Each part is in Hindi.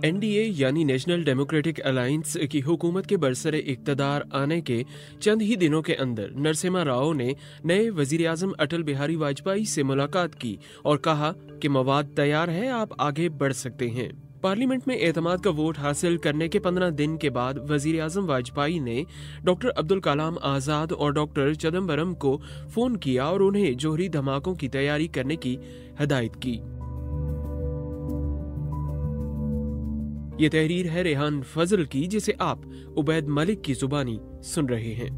एनडीए यानी नेशनल डेमोक्रेटिक अलायंस की हुकूमत के बरसरे इक़्तिदार आने के चंद ही दिनों के अंदर नरसिम्हा राव ने नए वजीर आज़म अटल बिहारी वाजपेयी से मुलाकात की और कहा कि मवाद तैयार है, आप आगे बढ़ सकते हैं। पार्लियामेंट में एतमाद का वोट हासिल करने के 15 दिन के बाद वजीर आज़म वाजपेयी ने डॉक्टर अब्दुल कलाम आज़ाद और डॉक्टर चिदम्बरम को फ़ोन किया और उन्हें जोहरी धमाकों की तैयारी करने की हिदायत की। ये तहरीर है रेहान फजल की, जिसे आप उबैद मलिक की जुबानी सुन रहे हैं।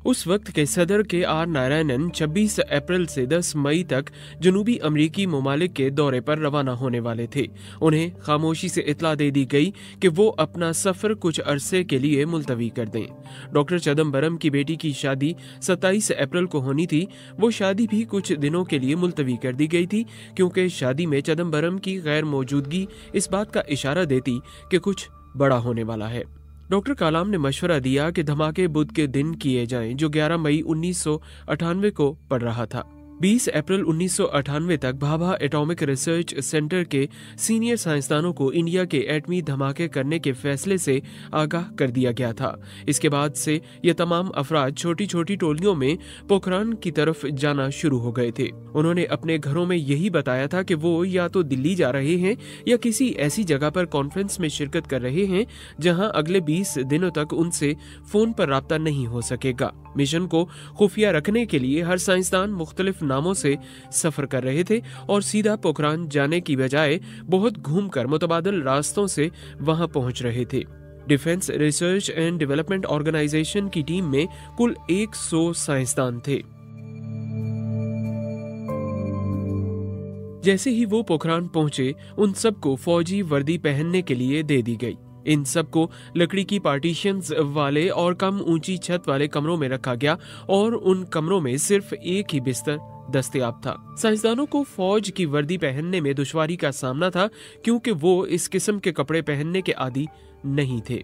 उस वक्त के सदर KR नारायणन 26 अप्रैल से 10 मई तक जनूबी अमरीकी ममालिक के दौरे पर रवाना होने वाले थे। उन्हें खामोशी से इतला दे दी गई कि वो अपना सफर कुछ अरसे के लिए मुलतवी कर दें। डॉक्टर चिदम्बरम की बेटी की शादी 27 अप्रैल को होनी थी। वो शादी भी कुछ दिनों के लिए मुलतवी कर दी गई थी, क्योंकि शादी में चिदम्बरम की गैर मौजूदगी इस बात का इशारा देती कि कुछ बड़ा होने वाला है। डॉक्टर कलाम ने मशवरा दिया कि धमाके बुध के दिन किए जाएं, जो 11 मई 1998 को पड़ रहा था। 20 अप्रैल 1998 तक भाभा एटॉमिक रिसर्च सेंटर के सीनियर साइंसदानों को इंडिया के एटमी धमाके करने के फैसले से आगाह कर दिया गया था। इसके बाद से ये तमाम अफराद छोटी छोटी टोलियों में पोखरान की तरफ जाना शुरू हो गए थे। उन्होंने अपने घरों में यही बताया था कि वो या तो दिल्ली जा रहे हैं या किसी ऐसी जगह पर कॉन्फ्रेंस में शिरकत कर रहे हैं जहां अगले 20 दिनों तक उनसे फोन पर राब्ता नहीं हो सकेगा। मिशन को खुफिया रखने के लिए हर साइंसदान मुख्तलिफ नामों से सफर कर रहे थे और सीधा पोखरान जाने की बजाय बहुत घूमकर मुतबादल रास्तों से वहां पहुंच रहे थे। Defence research and development organisation की टीम में कुल 100 साइंसदान थे। जैसे ही वो पोखरान पहुंचे, उन सबको फौजी वर्दी पहनने के लिए दे दी गई। इन सबको लकड़ी की पार्टीशंस वाले और कम ऊंची छत वाले कमरों में रखा गया और उन कमरों में सिर्फ एक ही बिस्तर दस्तयाब था। साइंसदानों को फौज की वर्दी पहनने में दुश्वारी का सामना था, क्योंकि वो इस किस्म के कपड़े पहनने के आदी नहीं थे।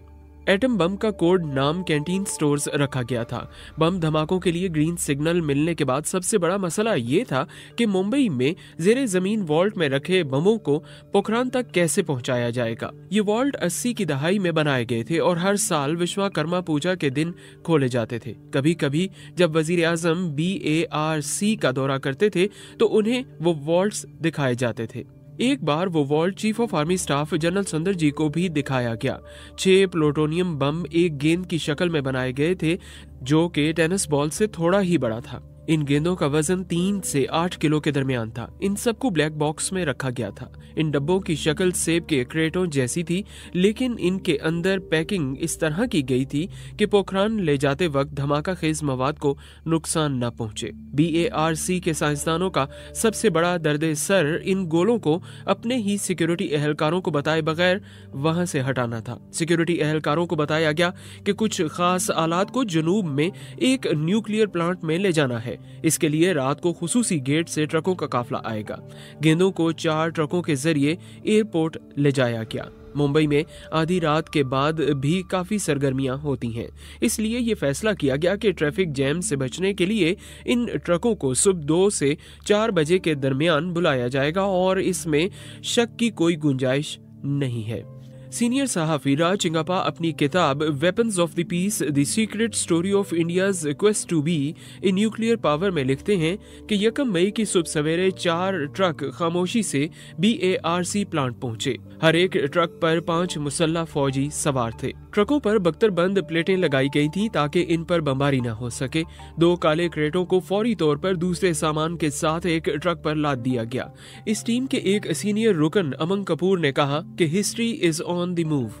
एटम बम का कोड नाम कैंटीन स्टोर्स रखा गया था। बम धमाकों के लिए ग्रीन सिग्नल मिलने के बाद सबसे बड़ा मसला ये था कि मुंबई में जेरे जमीन वॉल्ट में रखे बमों को पोखरान तक कैसे पहुंचाया जाएगा। ये वॉल्ट 80 की दहाई में बनाए गए थे और हर साल विश्वकर्मा पूजा के दिन खोले जाते थे। कभी कभी जब वजीर आजम BARC का दौरा करते थे तो उन्हें वो वॉल्ट्स दिखाए जाते थे। एक बार वो वॉल्ट chief of army staff general Sundar ji को भी दिखाया गया। 6 प्लूटोनियम बम एक गेंद की शक्ल में बनाए गए थे, जो कि टेनिस बॉल से थोड़ा ही बड़ा था। इन गेंदों का वजन 3 से 8 किलो के दरमियान था। इन सबको ब्लैक बॉक्स में रखा गया था। इन डब्बों की शक्ल सेब के क्रेटों जैसी थी, लेकिन इनके अंदर पैकिंग इस तरह की गई थी कि पोखरान ले जाते वक्त धमाका खेज मवाद को नुकसान न पहुंचे। BARC के साइंसदानों का सबसे बड़ा दर्द सर इन गोलों को अपने ही सिक्योरिटी एहलकारों को बताए बगैर वहां से हटाना था। सिक्योरिटी एहलकारों को बताया गया कि कुछ खास आलात को जनूब में एक न्यूक्लियर प्लांट में ले जाना है। इसके लिए रात को खुसूसी गेट से ट्रकों का काफिला आएगा। गेंदों को 4 ट्रकों के जरिए एयरपोर्ट ले जाया गया। मुंबई में आधी रात के बाद भी काफी सरगर्मियां होती हैं, इसलिए ये फैसला किया गया कि ट्रैफिक जैम से बचने के लिए इन ट्रकों को सुबह 2 से 4 बजे के दरमियान बुलाया जाएगा और इसमें शक की कोई गुंजाइश नहीं है। सीनियर सहाफी राज चिंगापा अपनी किताब weapons of the peace the secret story of India's quest to be in nuclear power में लिखते हैं कि 1 मई की सुबह सवेरे 4 ट्रक खामोशी से BARC प्लांट पहुंचे। हर एक ट्रक पर 5 मुसल्लह फौजी सवार थे। ट्रकों पर बख्तरबंद प्लेटें लगाई गई थी ताकि इन पर बमबारी न हो सके। 2 काले क्रेटों को फौरी तौर पर दूसरे सामान के साथ एक ट्रक पर लाद दिया गया। इस टीम के एक सीनियर रुकन अमन कपूर ने कहा कि history is on the move.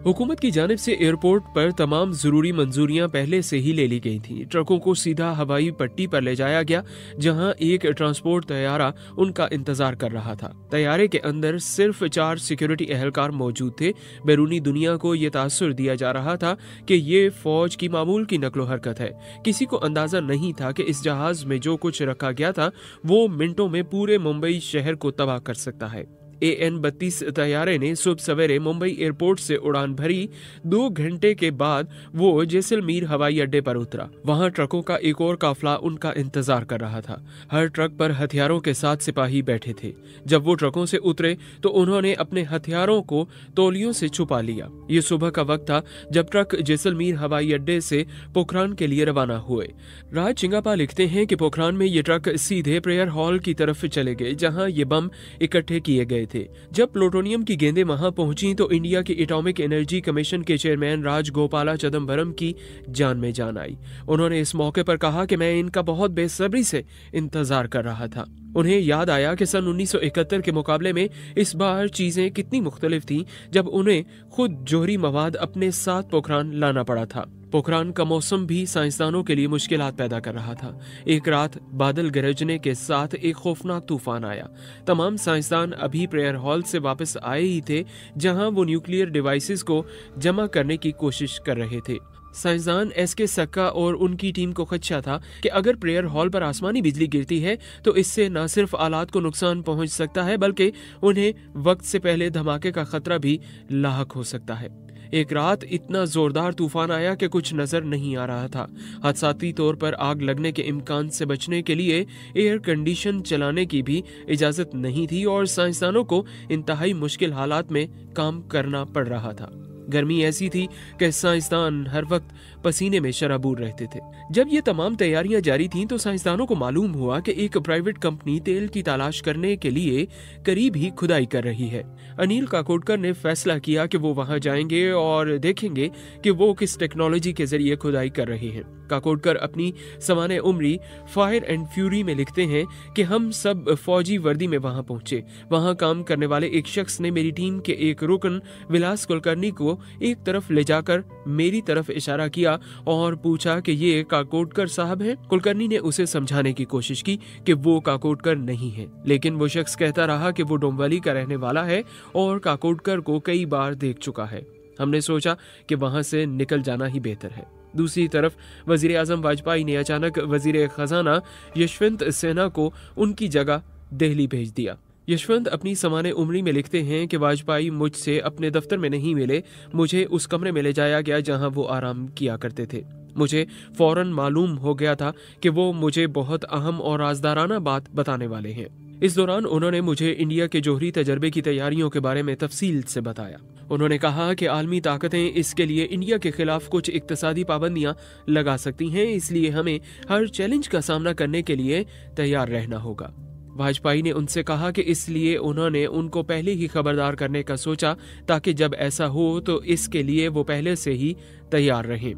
हुकूमत की जानिब से एयरपोर्ट पर तमाम जरूरी मंजूरियां पहले से ही ले ली गई थी। ट्रकों को सीधा हवाई पट्टी पर ले जाया गया, जहां एक ट्रांसपोर्ट तैयारा उनका इंतजार कर रहा था। तैयारे के अंदर सिर्फ 4 सिक्योरिटी एहलकार मौजूद थे। बैरूनी दुनिया को ये तासुर दिया जा रहा था कि ये फौज की मामूल की नकलो हरकत है। किसी को अंदाजा नहीं था कि इस जहाज में जो कुछ रखा गया था वो मिनटों में पूरे मुंबई शहर को तबाह कर सकता है। AN-32 तैयारे ने सुबह सवेरे मुंबई एयरपोर्ट से उड़ान भरी। 2 घंटे के बाद वो जैसलमेर हवाई अड्डे पर उतरा। वहां ट्रकों का एक और काफिला उनका इंतजार कर रहा था। हर ट्रक पर हथियारों के साथ सिपाही बैठे थे। जब वो ट्रकों से उतरे तो उन्होंने अपने हथियारों को तौलियों से छुपा लिया। ये सुबह का वक्त था जब ट्रक जैसलमेर हवाई अड्डे से पोखरान के लिए रवाना हुए। राज चिंगापा लिखते हैं कि पोखरान में ये ट्रक सीधे प्रेयर हॉल की तरफ चले गए, जहां ये बम इकट्ठे किए गए थे। जब प्लूटोनियम की गेंदें वहां पहुंची तो इंडिया के एटॉमिक एनर्जी कमीशन के चेयरमैन राजगोपाला चिदम्बरम की जान में जान आई। उन्होंने इस मौके पर कहा कि मैं इनका बहुत बेसब्री से इंतजार कर रहा था। उन्हें याद आया कि सन 1971 के मुकाबले में इस बार चीजें कितनी मुख्तलिफ थीं, जब उन्हें खुद जोहरी मवाद अपने साथ पोखरान लाना पड़ा था। पोखरान का मौसम भी साइंसदानों के लिए मुश्किलात पैदा कर रहा था। एक रात बादल गरजने के साथ एक खौफनाक तूफान आया। तमाम साइंसदान अभी प्रेयर हॉल से वापस आए ही थे, जहां वो न्यूक्लियर डिवाइसेस को जमा करने की कोशिश कर रहे थे। साइंसदान SK सक्का और उनकी टीम को खदशा था कि अगर प्रेयर हॉल पर आसमानी बिजली गिरती है तो इससे न सिर्फ आलात को नुकसान पहुंच सकता है, बल्कि उन्हें वक्त से पहले धमाके का खतरा भी लाहक हो सकता है। एक रात इतना जोरदार तूफान आया कि कुछ नजर नहीं आ रहा था। हादसाती तौर पर आग लगने के इम्कान से बचने के लिए एयर कंडीशन चलाने की भी इजाजत नहीं थी और साइंसदानों को इंतहाई मुश्किल हालात में काम करना पड़ रहा था। गर्मी ऐसी थी कि साइंसदान हर वक्त पसीने में शराबूर रहते थे। जब ये तमाम तैयारियां जारी थीं तो साइंसदानों को मालूम हुआ कि एक प्राइवेट कंपनी तेल की तलाश करने के लिए करीब ही खुदाई कर रही है। अनिल काकोडकर ने फैसला किया कि वो वहां जाएंगे और देखेंगे कि वो किस टेक्नोलॉजी के जरिए खुदाई कर रहे हैं। काकोडकर अपनी सवाने उम्री फायर एंड फ्यूरी में लिखते हैं कि हम सब फौजी वर्दी में वहां पहुंचे। वहां काम करने वाले एक शख्स ने मेरी टीम के एक रुकन विलास कुलकर्णी को एक तरफ ले जाकर मेरी तरफ इशारा किया और पूछा कि ये काकोडकर साहब हैं। कुलकर्णी ने उसे समझाने की कोशिश की कि वो काकोडकर नहीं है, लेकिन वो शख्स कहता रहा कि वो डोंबिवली का रहने वाला है और काकोडकर को कई बार देख चुका है। हमने सोचा कि वहां से निकल जाना ही बेहतर है। दूसरी तरफ वजीर आजम वाजपेयी ने अचानक वजीर खजाना यशवंत सिन्हा को उनकी जगह दिल्ली भेज दिया। यशवंत अपनी समाने उम्री में लिखते हैं कि वाजपेयी मुझसे अपने दफ्तर में नहीं मिले, मुझे उस कमरे में ले जाया गया जहां वो आराम किया करते थे। मुझे फौरन मालूम हो गया था कि वो मुझे बहुत अहम और राजदाराना बात बताने वाले हैं। इस दौरान उन्होंने मुझे इंडिया के जोहरी तजर्बे की तैयारियों के बारे में तफसील से बताया। उन्होंने कहा कि आलमी ताकतें इसके लिए इंडिया के खिलाफ कुछ इक्तसादी पाबंदियां लगा सकती हैं, इसलिए हमें हर चैलेंज का सामना करने के लिए तैयार रहना होगा। वाजपेयी ने उनसे कहा कि इसलिए उन्होंने उनको पहले ही खबरदार करने का सोचा ताकि जब ऐसा हो तो इसके लिए वो पहले से ही तैयार रहें।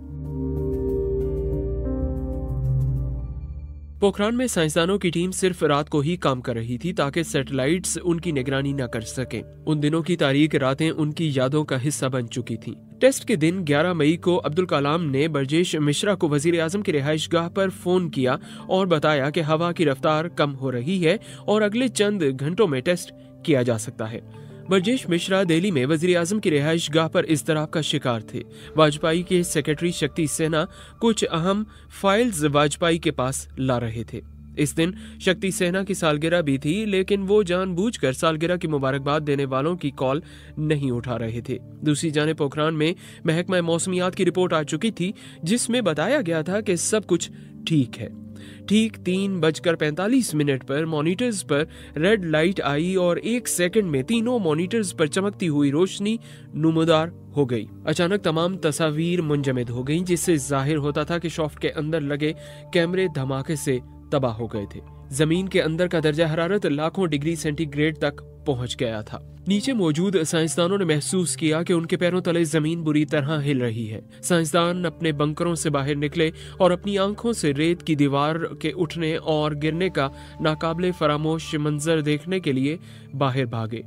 पोखरान में साइंसदानों की टीम सिर्फ रात को ही काम कर रही थी ताकि सैटेलाइट्स उनकी निगरानी न कर सकें। उन दिनों की तारीख रातें उनकी यादों का हिस्सा बन चुकी थीं। टेस्ट के दिन 11 मई को अब्दुल कलाम ने बरजेश मिश्रा को वजीर आजम की रिहाइशगाह पर फोन किया और बताया कि हवा की रफ्तार कम हो रही है और अगले चंद घंटों में टेस्ट किया जा सकता है। बरजेश मिश्रा दिल्ली में वजीर आजम की रिहाइशगाह पर इज़्तिराब का शिकार थे। वाजपेयी के सेक्रेटरी शक्ति सेना कुछ अहम फाइल्स वाजपेयी के पास ला रहे थे। इस दिन शक्ति सेना की सालगिरह भी थी, लेकिन वो जानबूझकर सालगिरह की मुबारकबाद देने वालों की कॉल नहीं उठा रहे थे। दूसरी जानिब पोखरान में महकमा मौसमियात की रिपोर्ट आ चुकी थी, जिसमें बताया गया था कि सब कुछ ठीक है। ठीक 3:45 पर मॉनिटर्स पर रेड लाइट आई और 1 सेकंड में तीनों मॉनिटर्स पर चमकती हुई रोशनी नुमदार हो गई। अचानक तमाम तस्वीर मुंजमद हो गईं, जिससे जाहिर होता था कि शॉफ्ट के अंदर लगे कैमरे धमाके से तबाह हो गए थे। जमीन के अंदर का दर्जा हरारत लाखों डिग्री सेंटीग्रेड तक पहुंच गया था। नीचे मौजूद साइंसदानों ने महसूस किया कि उनके पैरों तले जमीन बुरी तरह हिल रही है। साइंसदान अपने बंकरों से बाहर निकले और अपनी आंखों से रेत की दीवार के उठने और गिरने का नाकाबिले फरामोश मंजर देखने के लिए बाहर भागे।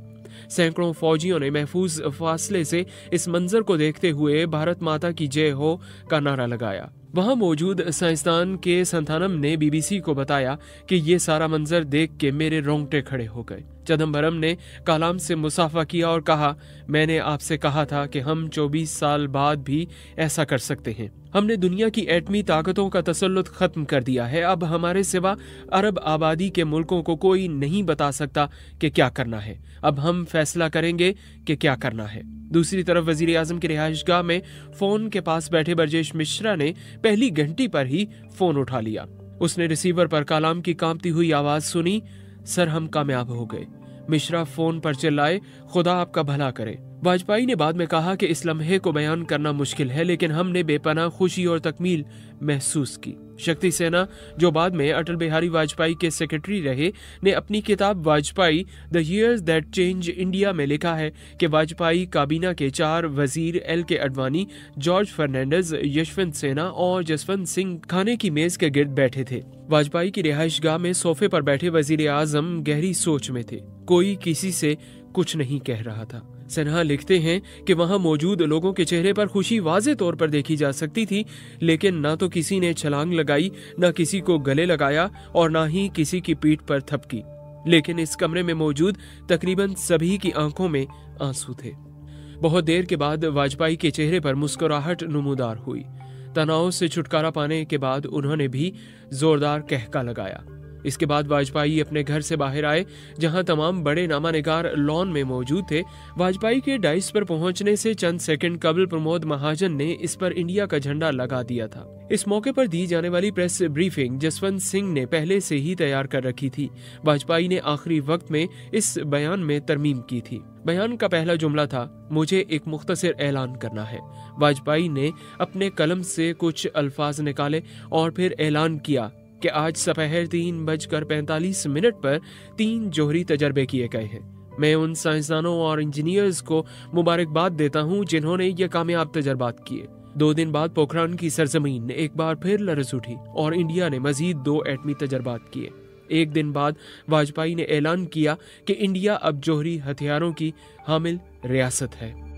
सैकड़ों फौजियों ने महफूज फासले से इस मंजर को देखते हुए भारत माता की जय हो का नारा लगाया। वहां मौजूद साइंसदान के संथानम ने बीबीसी को बताया कि ये सारा मंजर देख के मेरे रोंगटे खड़े हो गए। चिदम्बरम ने कलाम से मुसाफा किया और कहा, मैंने आपसे कहा था कि हम 24 साल बाद भी ऐसा कर सकते हैं। हमने दुनिया की एटमी ताकतों का तसल्लुत खत्म कर दिया है। अब हमारे सिवा अरब आबादी के मुल्कों को कोई नहीं बता सकता कि क्या करना है। अब हम फैसला करेंगे कि क्या करना है। दूसरी तरफ वजीर आजम की रिहाइशगाह में फोन के पास बैठे ब्रजेश मिश्रा ने पहली घंटी पर ही फोन उठा लिया। उसने रिसीवर पर कलाम की कांपती हुई आवाज सुनी, सर हम कामयाब हो गए। मिश्रा फोन पर चिल्लाए, खुदा आपका भला करे। वाजपेयी ने बाद में कहा कि इस लम्हे को बयान करना मुश्किल है, लेकिन हमने बेपनाह खुशी और तकमील महसूस की। शक्ति सेना, जो बाद में अटल बिहारी वाजपेयी के सेक्रेटरी रहे, ने अपनी किताब Vajpayee the years that change India में लिखा है कि वाजपेयी काबीना के 4 वजीर LK आडवाणी, जॉर्ज फर्नांडिस, यशवंत सिन्हा और जसवंत सिंह खाने की मेज के गिर्द बैठे थे। वाजपेयी की रिहाइशगाह में सोफे पर बैठे वजीर आजम गहरी सोच में थे। कोई किसी से कुछ नहीं कह रहा था। सिन्हा लिखते हैं कि वहां मौजूद लोगों के चेहरे पर खुशी वाज़े तौर पर देखी जा सकती थी, लेकिन ना तो किसी ने छलांग लगाई, ना किसी को गले लगाया और ना ही किसी की पीठ पर थपकी। लेकिन इस कमरे में मौजूद तकरीबन सभी की आंखों में आंसू थे। बहुत देर के बाद वाजपेयी के चेहरे पर मुस्कुराहट नुमूदार हुई। तनाव से छुटकारा पाने के बाद उन्होंने भी जोरदार कहका लगाया। इसके बाद वाजपेयी अपने घर से बाहर आए, जहां तमाम बड़े नामानिगार लॉन में मौजूद थे। वाजपेयी के डाइस पर पहुंचने से चंद सेकंड कबल प्रमोद महाजन ने इस पर इंडिया का झंडा लगा दिया था। इस मौके पर दी जाने वाली प्रेस ब्रीफिंग जसवंत सिंह ने पहले से ही तैयार कर रखी थी। वाजपेयी ने आखिरी वक्त में इस बयान में तरमीम की थी। बयान का पहला जुमला था, मुझे एक मुख्तसर ऐलान करना है। वाजपेयी ने अपने कलम से कुछ अल्फाज निकाले और फिर ऐलान किया कि आज दोपहर 3:45 पर 3 जोहरी तजर्बे किए गए हैं। मैं उन साइंसदानों और इंजीनियर्स को मुबारकबाद देता हूं जिन्होंने ये कामयाब तजर्बात किए। 2 दिन बाद पोखरान की सरजमीन एक बार फिर लरज़ उठी और इंडिया ने मजीद 2 एटमी तजर्बात किए। 1 दिन बाद वाजपेयी ने ऐलान किया कि इंडिया अब जोहरी हथियारों की हामिल रियासत है।